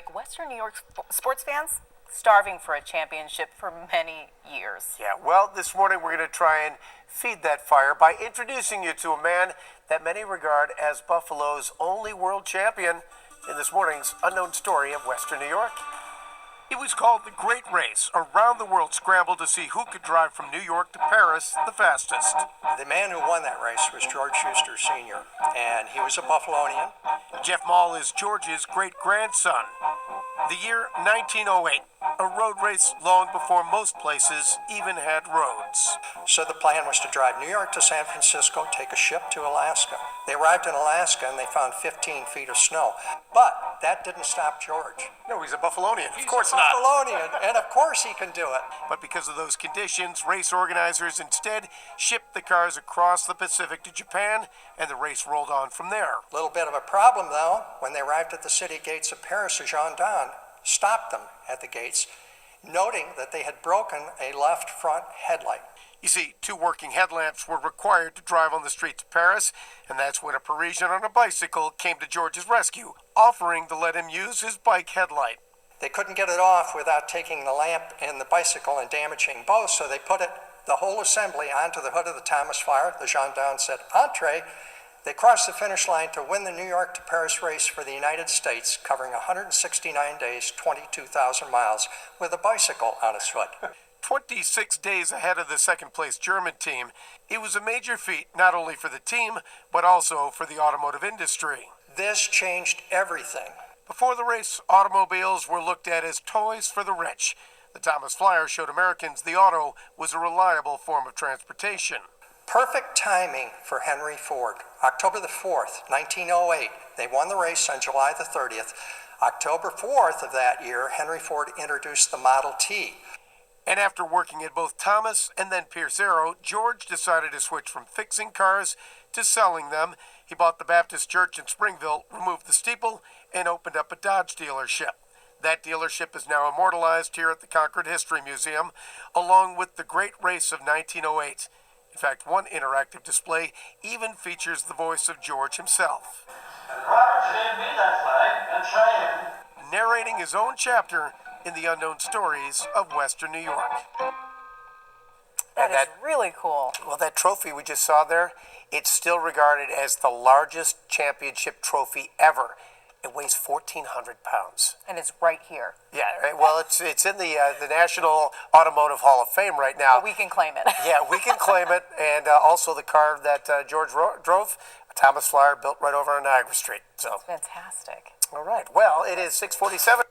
break, Western New York sports fans starving for a championship for many years. Yeah, well, this morning we're going to try and feed that fire by introducing you to a man that many regard as Buffalo's only world champion in this morning's Unknown Story of Western New York. It was called the Great Race, a round-the-world scramble to see who could drive from New York to Paris the fastest. The man who won that race was George Schuster Sr., and he was a Buffalonian. Jeff Maul is George's great-grandson. The year 1908, a road race long before most places even had roads. So the plan was to drive New York to San Francisco, take a ship to Alaska. They arrived in Alaska and they found 15 feet of snow. But that didn't stop George. No, he's a Buffalonian. He's of course a not. Buffalonian, and of course he can do it. But because of those conditions, race organizers instead shipped the cars across the Pacific to Japan, and the race rolled on from there. Little bit of a problem, though. When they arrived at the city gates of Paris, a gendarme stopped them at the gates, noting that they had broken a left front headlight. You see, 2 working headlamps were required to drive on the streets of Paris, and that's when a Parisian on a bicycle came to George's rescue, offering to let him use his bike headlight. They couldn't get it off without taking the lamp and the bicycle and damaging both, so they put the whole assembly onto the hood of the Thomas Flyer. The gendarme said, "Entree." They crossed the finish line to win the New York to Paris race for the United States, covering 169 days, 22,000 miles, with a bicycle on its hood. 26 days ahead of the second-place German team, it was a major feat not only for the team, but also for the automotive industry. This changed everything. Before the race, automobiles were looked at as toys for the rich. The Thomas Flyer showed Americans the auto was a reliable form of transportation. Perfect timing for Henry Ford. October the 4th, 1908, they won the race on July the 30th. October 4th of that year, Henry Ford introduced the Model T. And after working at both Thomas and then Pierce Arrow, George decided to switch from fixing cars to selling them. He bought the Baptist Church in Springville, removed the steeple, and opened up a Dodge dealership. That dealership is now immortalized here at the Concord History Museum, along with the Great Race of 1908. In fact, one interactive display even features the voice of George himself. And Roberts gave me that flag and trained. Narrating his own chapter in the Unknown Stories of Western New York. That is really cool. Well, that trophy we just saw there, it's still regarded as the largest championship trophy ever. It weighs 1,400 pounds. And it's right here. Yeah, right. Well, it's in the National Automotive Hall of Fame right now. But we can claim it. Yeah, we can claim it. And also the car that George drove, a Thomas Flyer built right over on Niagara Street. So Fantastic. all right. Well, it is 6:47.